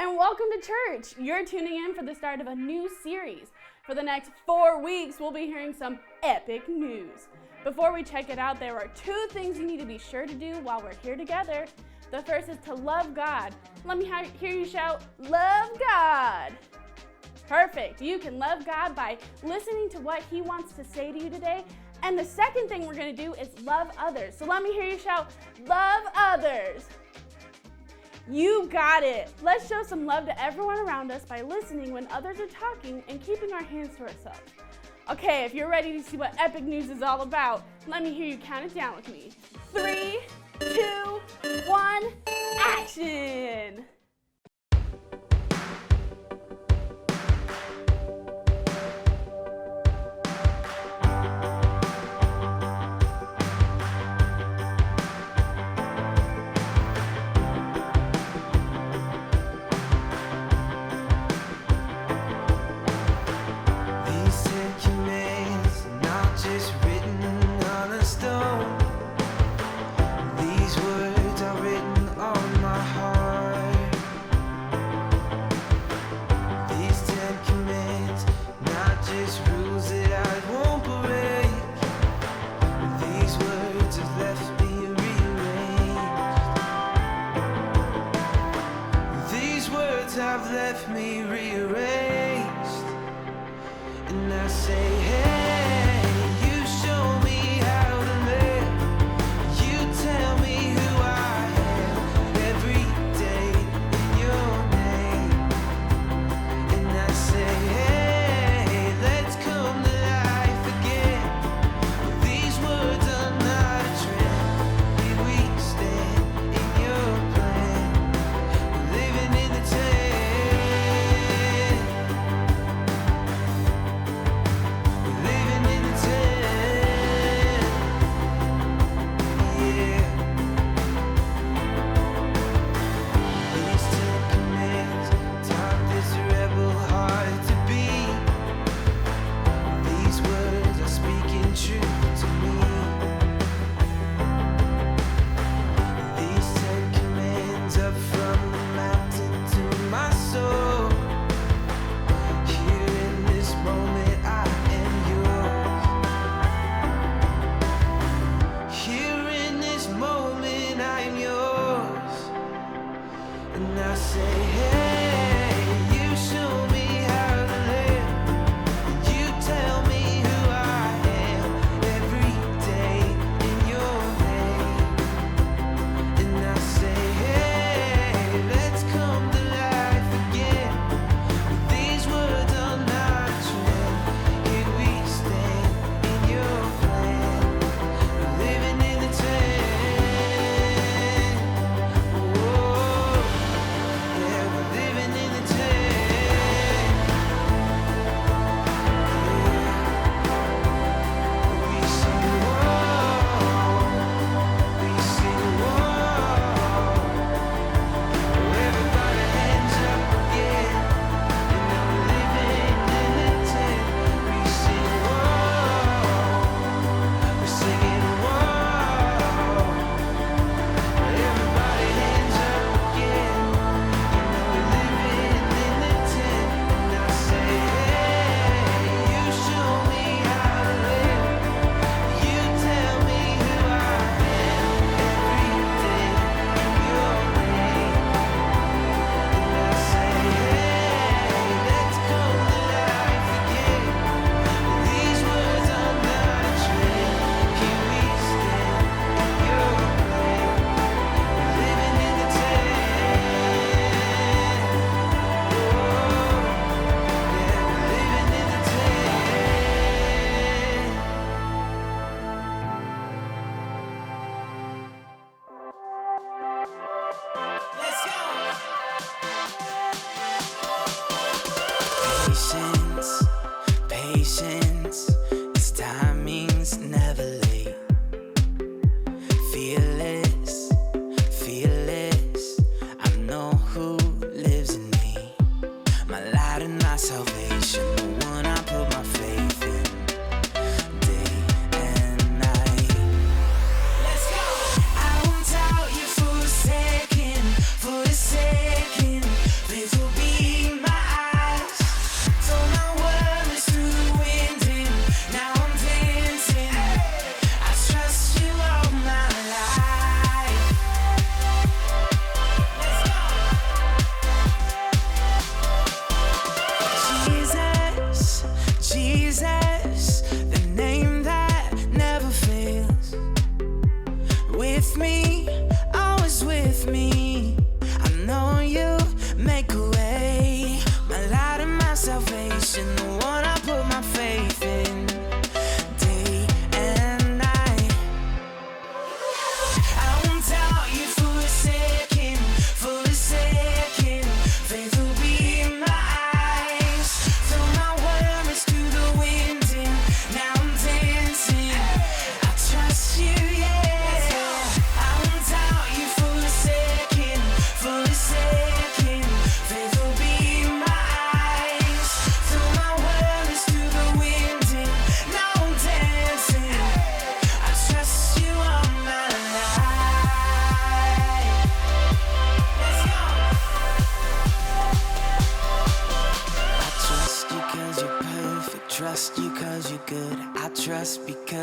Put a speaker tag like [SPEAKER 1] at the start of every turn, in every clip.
[SPEAKER 1] and welcome to church. You're tuning in for the start of a new series. For the next 4 weeks, we'll be hearing some epic news. Before we check it out, there are 2 things you need to be sure to do while we're here together. The first is to love God. Let me hear you shout, love God. Perfect. You can love God by listening to what He wants to say to you today. And the second thing we're going to do is love others. So let me hear you shout, love others. You got it. Let's show some love to everyone around us by listening when others are talking and keeping our hands to ourselves. Okay, if you're ready to see what epic news is all about, let me hear you count it down with me. 3, 2, 1, action!
[SPEAKER 2] These words are written on my heart.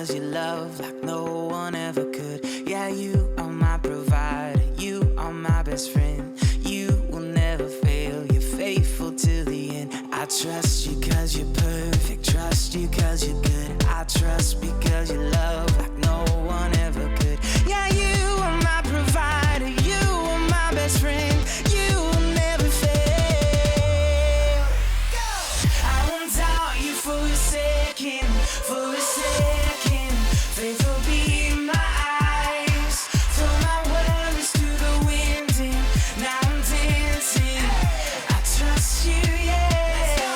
[SPEAKER 2] because you love like no one ever could. Yeah, you are my provider, you are my best friend. You will never fail, you're faithful to the end. I trust you cause you're perfect, trust you cause you're good. I trust because you love like no one ever could. Yeah, you are my provider, you are my best friend. You will never fail. Go! I won't doubt you for a second, for a second. Faith will be in my eyes. Throw my worries to the wind and now I'm dancing. I trust you, yeah.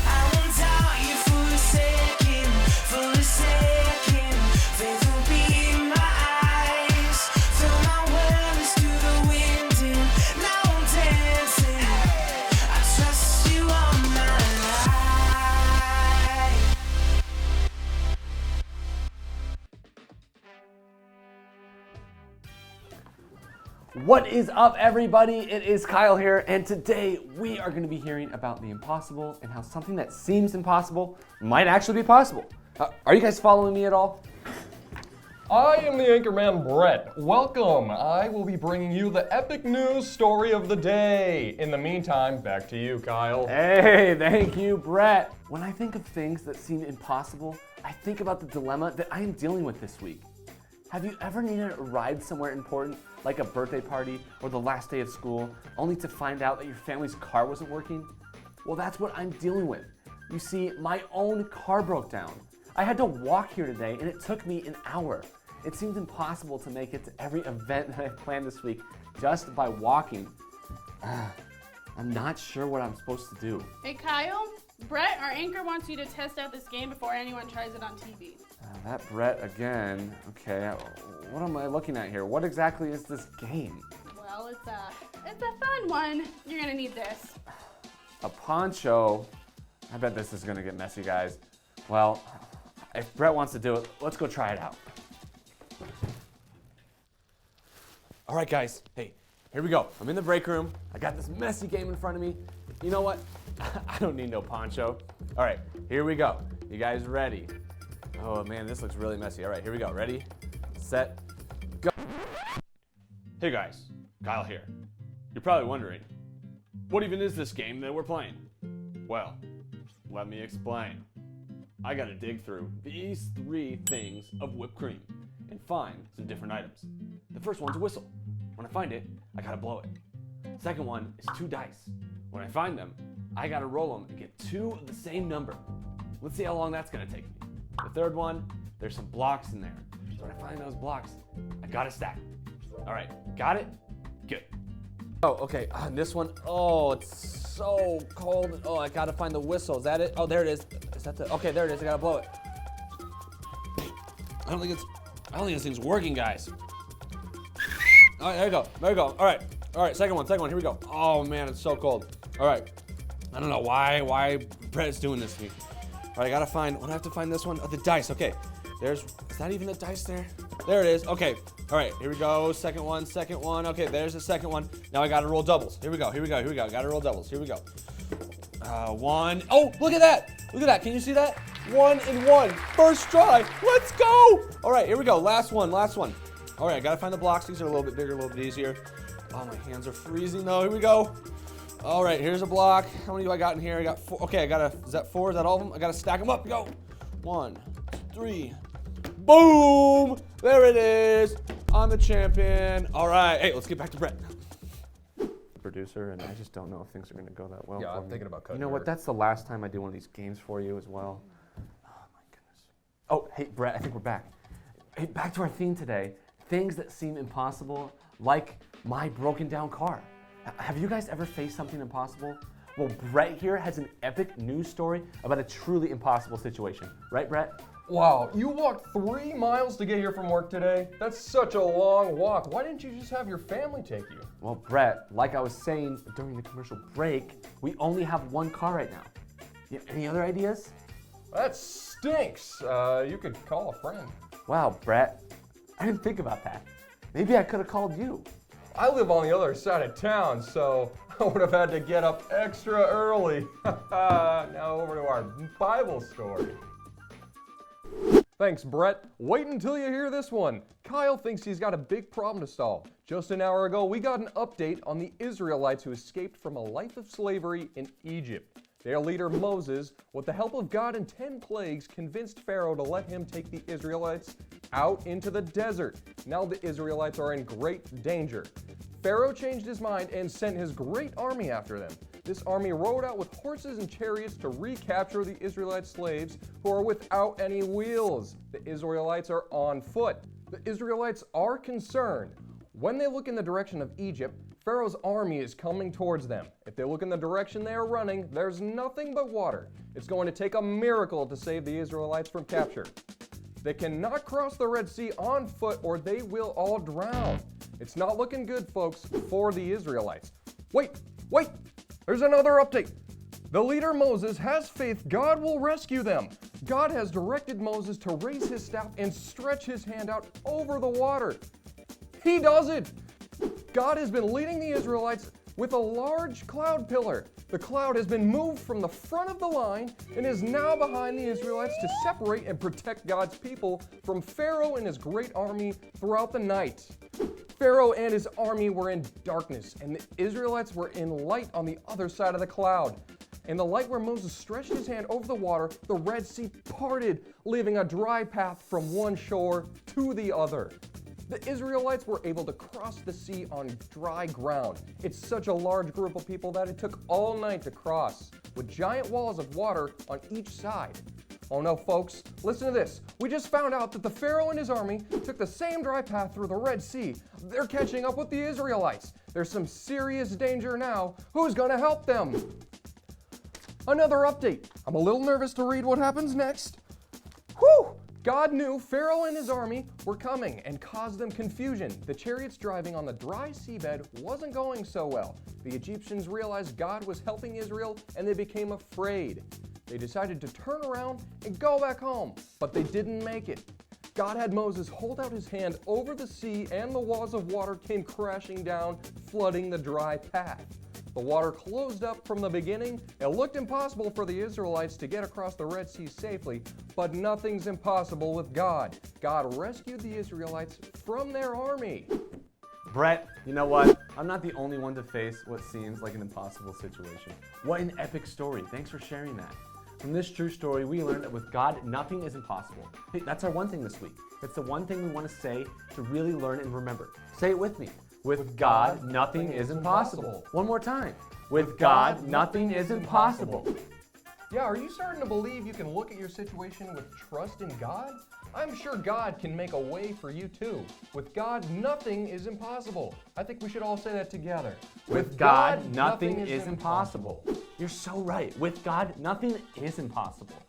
[SPEAKER 2] I won't doubt you for a second, for a second. Faith will be in my eyes. Throw my worries to the wind and now I'm dancing. I trust you all my life.
[SPEAKER 3] What is up, everybody? It is Kyle here, and today we are going to be hearing about the impossible and how something that seems impossible might actually be possible. Are you guys following me at all?
[SPEAKER 4] I am the anchorman Brett. Welcome. I will be bringing you the epic news story of the day. In the meantime, back to you, Kyle.
[SPEAKER 3] Hey, thank you, Brett. When I think of things that seem impossible, I think about the dilemma that I am dealing with this week. Have you ever needed a ride somewhere important, like a birthday party or the last day of school, only to find out that your family's car wasn't working? Well, that's what I'm dealing with. You see, my own car broke down. I had to walk here today, and it took me an hour. It seems impossible to make it to every event that I planned this week just by walking. I'm not sure what I'm supposed to do.
[SPEAKER 1] Hey Kyle, Brett, our anchor wants you to test out this game before anyone tries it on TV.
[SPEAKER 3] That Brett again. Okay, what am I looking at here? What exactly is this game?
[SPEAKER 1] Well, it's a fun one. You're gonna need this.
[SPEAKER 3] A poncho. I bet this is gonna get messy, guys. Well, if Brett wants to do it, let's go try it out. All right, guys. Hey, here we go. I'm in the break room. I got this messy game in front of me. You know what? I don't need no poncho. All right, here we go. You guys ready? Oh man, this looks really messy. All right, here we go. Ready, set, go.
[SPEAKER 5] Hey guys, Kyle here. You're probably wondering, what even is this game that we're playing? Well, let me explain. I gotta dig through these 3 things of whipped cream and find some different items. The first one's a whistle. When I find it, I gotta blow it. Second one is 2 dice. When I find them, I gotta roll them and get 2 of the same number. Let's see how long that's gonna take me. The third one, there's some blocks in there. So when I find those blocks, I gotta stack them. All right, got it? Good.
[SPEAKER 3] Oh, okay. This one, oh, it's so cold. Oh, I gotta find the whistle. Is that it? Oh, there it is. Is that the? Okay, there it is. I gotta blow it. I don't think this thing's working, guys. All right, there you go. There you go. All right. Second one. Here we go. Oh man, it's so cold. All right. I don't know why Brett's doing this to me. All right, I have to find this one. Oh, the dice. Okay. Is that even a dice there? There it is. Okay. All right, here we go. Second one. Okay, there's the second one. Now I gotta roll doubles. Here we go. Gotta roll doubles. Here we go. 1. Oh, look at that. Can you see that? 1 and 1. First try. Let's go. All right, here we go. Last one. All right, I gotta find the blocks. These are a little bit bigger, a little bit easier. Oh, my hands are freezing though. Here we go. All right, here's a block. How many do I got in here? I got 4. Okay, is that 4? Is that all of them? I gotta stack them up. Go. 1, 2, 3. Boom! There it is. I'm the champion. All right. Hey, let's get back to Brett. Producer, and I just don't know if things are gonna go that well.
[SPEAKER 4] Yeah,
[SPEAKER 3] for
[SPEAKER 4] I'm
[SPEAKER 3] me.
[SPEAKER 4] thinking about cutting.
[SPEAKER 3] You know what? That's the last time I do one of these games for you as well. Oh my goodness. Oh, hey, Brett. I think we're back. Hey, back to our theme today. Things that seem impossible, like my broken down car. Have you guys ever faced something impossible? Well, Brett here has an epic news story about a truly impossible situation. Right, Brett?
[SPEAKER 4] Wow, you walked 3 miles to get here from work today? That's such a long walk. Why didn't you just have your family take you?
[SPEAKER 3] Well, Brett, like I was saying during the commercial break, we only have 1 car right now. You have any other ideas?
[SPEAKER 4] That stinks. You could call a friend.
[SPEAKER 3] Wow, Brett, I didn't think about that. Maybe I could have called you.
[SPEAKER 4] I live on the other side of town, so I would have had to get up extra early. Now over to our Bible story. Thanks, Brett. Wait until you hear this one. Kyle thinks he's got a big problem to solve. Just an hour ago, we got an update on the Israelites who escaped from a life of slavery in Egypt. Their leader Moses, with the help of God and 10 plagues, convinced Pharaoh to let him take the Israelites out into the desert. Now the Israelites are in great danger. Pharaoh changed his mind and sent his great army after them. This army rode out with horses and chariots to recapture the Israelite slaves who are without any wheels. The Israelites are on foot. The Israelites are concerned. When they look in the direction of Egypt, Pharaoh's army is coming towards them. If they look in the direction they are running, there's nothing but water. It's going to take a miracle to save the Israelites from capture. They cannot cross the Red Sea on foot or they will all drown. It's not looking good, folks, for the Israelites. Wait! There's another update. The leader Moses has faith God will rescue them. God has directed Moses to raise his staff and stretch his hand out over the water. He does it! God has been leading the Israelites with a large cloud pillar. The cloud has been moved from the front of the line and is now behind the Israelites to separate and protect God's people from Pharaoh and his great army throughout the night. Pharaoh and his army were in darkness, and the Israelites were in light on the other side of the cloud. In the light where Moses stretched his hand over the water, the Red Sea parted, leaving a dry path from one shore to the other. The Israelites were able to cross the sea on dry ground. It's such a large group of people that it took all night to cross, with giant walls of water on each side. Oh no, folks, listen to this. We just found out that the Pharaoh and his army took the same dry path through the Red Sea. They're catching up with the Israelites. There's some serious danger now. Who's gonna help them? Another update. I'm a little nervous to read what happens next. Whew! God knew Pharaoh and his army were coming and caused them confusion. The chariots driving on the dry seabed wasn't going so well. The Egyptians realized God was helping Israel and they became afraid. They decided to turn around and go back home, but they didn't make it. God had Moses hold out his hand over the sea and the walls of water came crashing down, flooding the dry path. The water closed up from the beginning. It looked impossible for the Israelites to get across the Red Sea safely, but nothing's impossible with God. God rescued the Israelites from their army.
[SPEAKER 5] Brett, you know what? I'm not the only one to face what seems like an impossible situation. What an epic story. Thanks for sharing that. From this true story, we learned that with God, nothing is impossible. Hey, that's our one thing this week. It's the one thing we want to say to really learn and remember. Say it with me. With God, nothing is impossible. One more time. With God, nothing is impossible.
[SPEAKER 4] Yeah, are you starting to believe you can look at your situation with trust in God? I'm sure God can make a way for you too. With God, nothing is impossible. I think we should all say that together.
[SPEAKER 5] With God, nothing is impossible. You're so right. With God, nothing is impossible.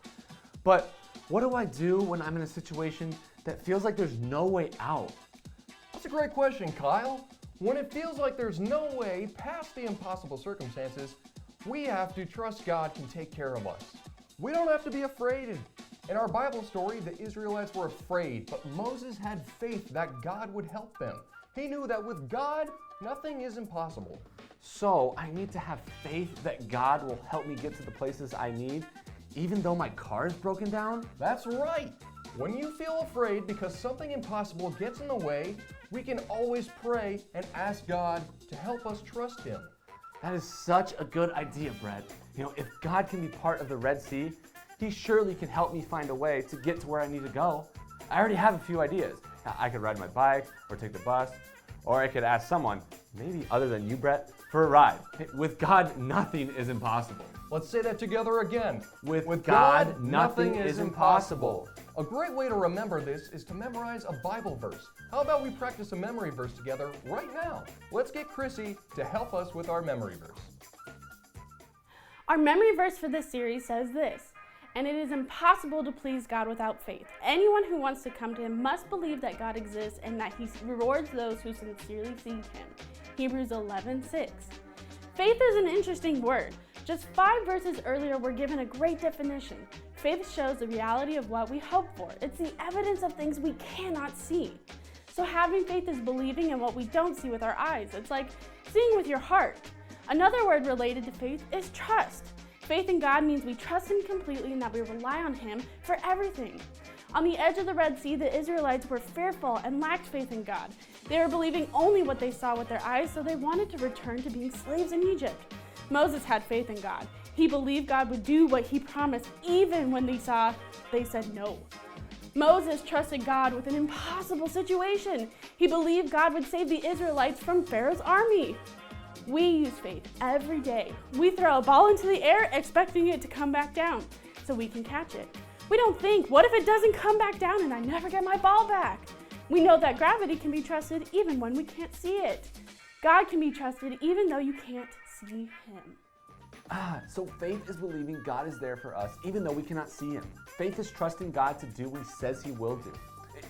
[SPEAKER 5] But what do I do when I'm in a situation that feels like there's no way out?
[SPEAKER 4] That's a great question, Kyle. When it feels like there's no way past the impossible circumstances, we have to trust God can take care of us. We don't have to be afraid. In our Bible story, the Israelites were afraid, but Moses had faith that God would help them. He knew that with God, nothing is impossible.
[SPEAKER 5] So I need to have faith that God will help me get to the places I need, even though my car is broken down?
[SPEAKER 4] That's right. When you feel afraid because something impossible gets in the way, we can always pray and ask God to help us trust Him.
[SPEAKER 5] That is such a good idea, Brett. You know, if God can be part of the Red Sea, He surely can help me find a way to get to where I need to go. I already have a few ideas. I could ride my bike or take the bus, or I could ask someone, maybe other than you, Brett, for a ride. With God, nothing is impossible.
[SPEAKER 4] Let's say that together again.
[SPEAKER 5] With God, nothing is impossible.
[SPEAKER 4] A great way to remember this is to memorize a Bible verse. How about we practice a memory verse together right now? Let's get Chrissy to help us with our memory verse.
[SPEAKER 1] Our memory verse for this series says this: "And it is impossible to please God without faith. Anyone who wants to come to Him must believe that God exists and that He rewards those who sincerely seek Him." Hebrews 11:6. Faith is an interesting word. Just 5 verses earlier, we're given a great definition. Faith shows the reality of what we hope for. It's the evidence of things we cannot see. So having faith is believing in what we don't see with our eyes. It's like seeing with your heart. Another word related to faith is trust. Faith in God means we trust Him completely and that we rely on Him for everything. On the edge of the Red Sea, the Israelites were fearful and lacked faith in God. They were believing only what they saw with their eyes, so they wanted to return to being slaves in Egypt. Moses had faith in God. He believed God would do what he promised, even when they said no. Moses trusted God with an impossible situation. He believed God would save the Israelites from Pharaoh's army. We use faith every day. We throw a ball into the air expecting it to come back down so we can catch it. We don't think, what if it doesn't come back down and I never get my ball back? We know that gravity can be trusted even when we can't see it. God can be trusted even though you can't see him.
[SPEAKER 5] So faith is believing God is there for us even though we cannot see him. Faith is trusting God to do what he says he will do.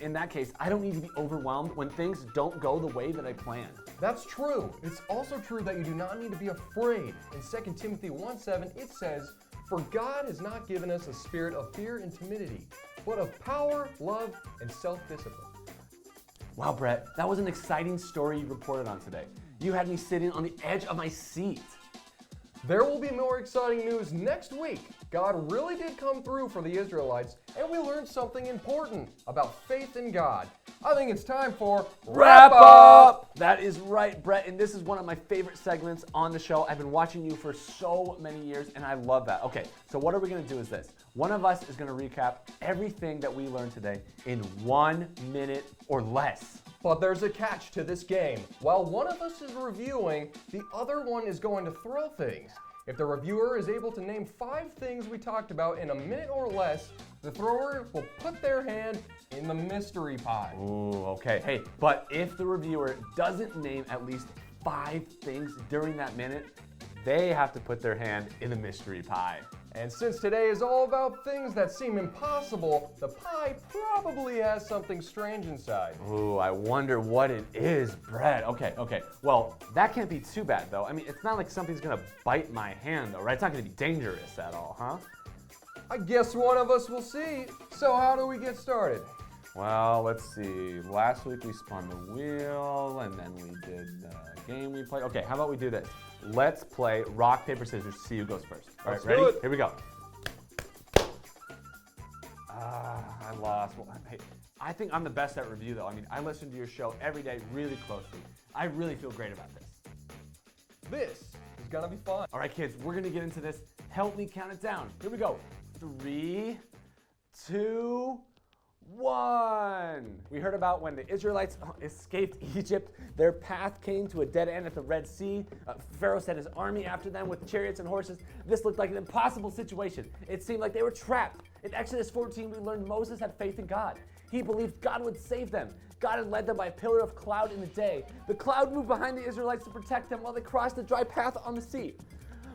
[SPEAKER 5] In that case, I don't need to be overwhelmed when things don't go the way that I planned.
[SPEAKER 4] That's true. It's also true that you do not need to be afraid. In 2 Timothy 1:7, it says, "For God has not given us a spirit of fear and timidity, but of power, love, and self-discipline."
[SPEAKER 5] Wow, Brett, that was an exciting story you reported on today. You had me sitting on the edge of my seat.
[SPEAKER 4] There will be more exciting news next week. God really did come through for the Israelites, and we learned something important about faith in God. I think it's time for
[SPEAKER 5] Wrap Up! That is right, Brett, and this is one of my favorite segments on the show. I've been watching you for so many years, and I love that. Okay, so what are we going to do is this. One of us is going to recap everything that we learned today in 1 minute or less.
[SPEAKER 4] But there's a catch to this game. While one of us is reviewing, the other one is going to throw things. If the reviewer is able to name 5 things we talked about in a minute or less, the thrower will put their hand in the mystery pie.
[SPEAKER 5] Ooh, okay. Hey, but if the reviewer doesn't name at least 5 things during that minute, they have to put their hand in the mystery pie.
[SPEAKER 4] And since today is all about things that seem impossible, the pie probably has something strange inside.
[SPEAKER 5] Ooh, I wonder what it is, Brett. Okay. Well, that can't be too bad, though. I mean, it's not like something's gonna bite my hand, though, right? It's not gonna be dangerous at all, huh?
[SPEAKER 4] I guess one of us will see. So how do we get started?
[SPEAKER 5] Well, let's see. Last week we spun the wheel, and then we did the game we played. Okay, how about we do this? Let's play rock, paper, scissors, see who goes first. All right, ready? Here we go. I lost. Well, hey, I think I'm the best at review, though. I mean, I listen to your show every day really closely. I really feel great about this.
[SPEAKER 4] This is gonna be fun.
[SPEAKER 5] All right, kids, we're gonna get into this. Help me count it down. Here we go. 3, 2, 1. We heard about when the Israelites escaped Egypt. Their path came to a dead end at the Red Sea. Pharaoh sent his army after them with chariots and horses. This looked like an impossible situation. It seemed like they were trapped. In Exodus 14, we learned Moses had faith in God. He believed God would save them. God had led them by a pillar of cloud in the day. The cloud moved behind the Israelites to protect them while they crossed the dry path on the sea.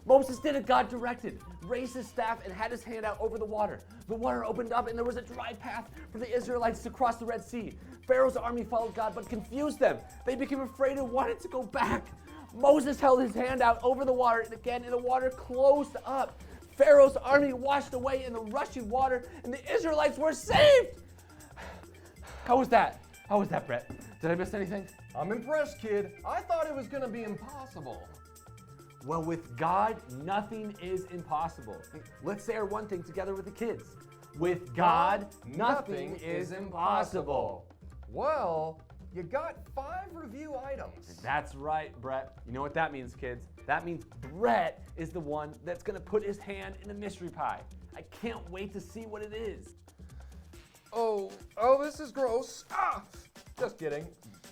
[SPEAKER 5] Moses did it God directed, raised his staff and had his hand out over the water. The water opened up and there was a dry path for the Israelites to cross the Red Sea. Pharaoh's army followed God but confused them. They became afraid and wanted to go back. Moses held his hand out over the water again and the water closed up. Pharaoh's army washed away in the rushing water and the Israelites were saved. How was that? How was that, Brett? Did I miss anything?
[SPEAKER 4] I'm impressed, kid. I thought it was gonna be impossible.
[SPEAKER 5] Well, with God, nothing is impossible. Let's say our one thing together with the kids. With God, nothing is impossible.
[SPEAKER 4] Well, you got 5 review items.
[SPEAKER 5] That's right, Brett. You know what that means, kids? That means Brett is the one that's gonna put his hand in the mystery pie. I can't wait to see what it is.
[SPEAKER 4] Oh, this is gross. Just kidding.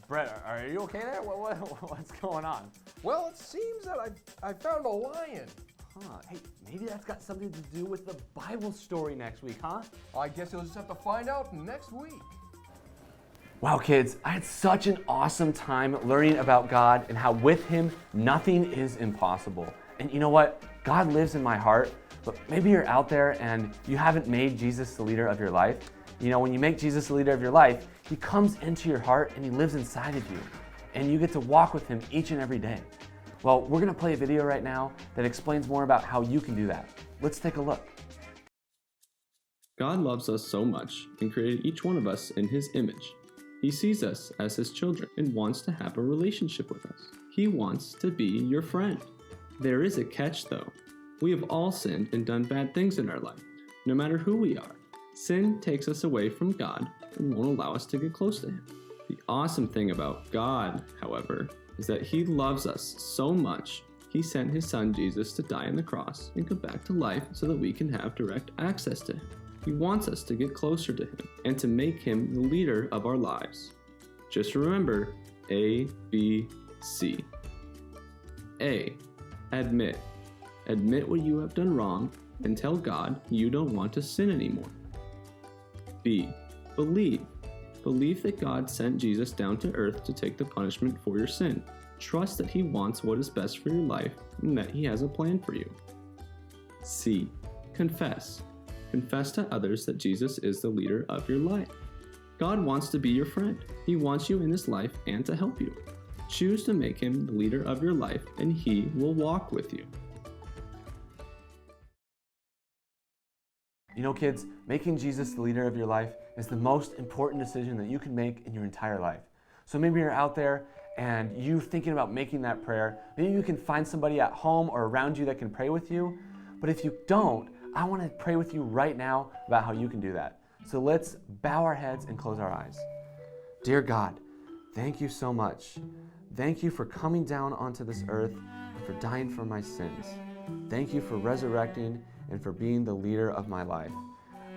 [SPEAKER 5] Brett, are you okay there? What's going on?
[SPEAKER 4] Well, it seems that I found a lion.
[SPEAKER 5] Huh, hey, maybe that's got something to do with the Bible story next week, huh?
[SPEAKER 4] I guess you'll just have to find out next week.
[SPEAKER 5] Wow, kids, I had such an awesome time learning about God and how with him, nothing is impossible. And you know what? God lives in my heart, but maybe you're out there and you haven't made Jesus the leader of your life. You know, when you make Jesus the leader of your life, he comes into your heart and he lives inside of you. And you get to walk with him each and every day. Well, we're gonna play a video right now that explains more about how you can do that. Let's take a look.
[SPEAKER 6] God loves us so much and created each one of us in his image. He sees us as his children and wants to have a relationship with us. He wants to be your friend. There is a catch though. We have all sinned and done bad things in our life, no matter who we are. Sin takes us away from God and won't allow us to get close to Him. The awesome thing about God, however, is that He loves us so much, He sent His Son Jesus to die on the cross and come back to life so that we can have direct access to Him. He wants us to get closer to Him and to make Him the leader of our lives. Just remember A, B, C. A. Admit. Admit what you have done wrong and tell God you don't want to sin anymore. B. Believe. Believe that God sent Jesus down to earth to take the punishment for your sin. Trust that He wants what is best for your life and that He has a plan for you. C. Confess. Confess to others that Jesus is the leader of your life. God wants to be your friend. He wants you in His life and to help you. Choose to make Him the leader of your life and He will walk with you.
[SPEAKER 5] You know, kids, making Jesus the leader of your life is the most important decision that you can make in your entire life. So maybe you're out there and you're thinking about making that prayer. Maybe you can find somebody at home or around you that can pray with you. But if you don't, I want to pray with you right now about how you can do that. So let's bow our heads and close our eyes. Dear God, thank you so much. Thank you for coming down onto this earth and for dying for my sins. Thank you for resurrecting and for being the leader of my life.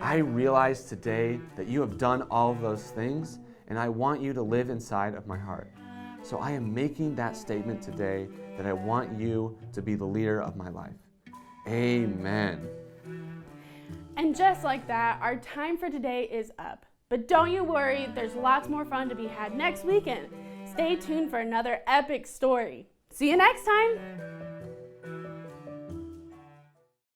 [SPEAKER 5] I realize today that you have done all of those things, and I want you to live inside of my heart. So I am making that statement today that I want you to be the leader of my life. Amen.
[SPEAKER 1] And just like that, our time for today is up. But don't you worry, there's lots more fun to be had next weekend. Stay tuned for another epic story. See you next time!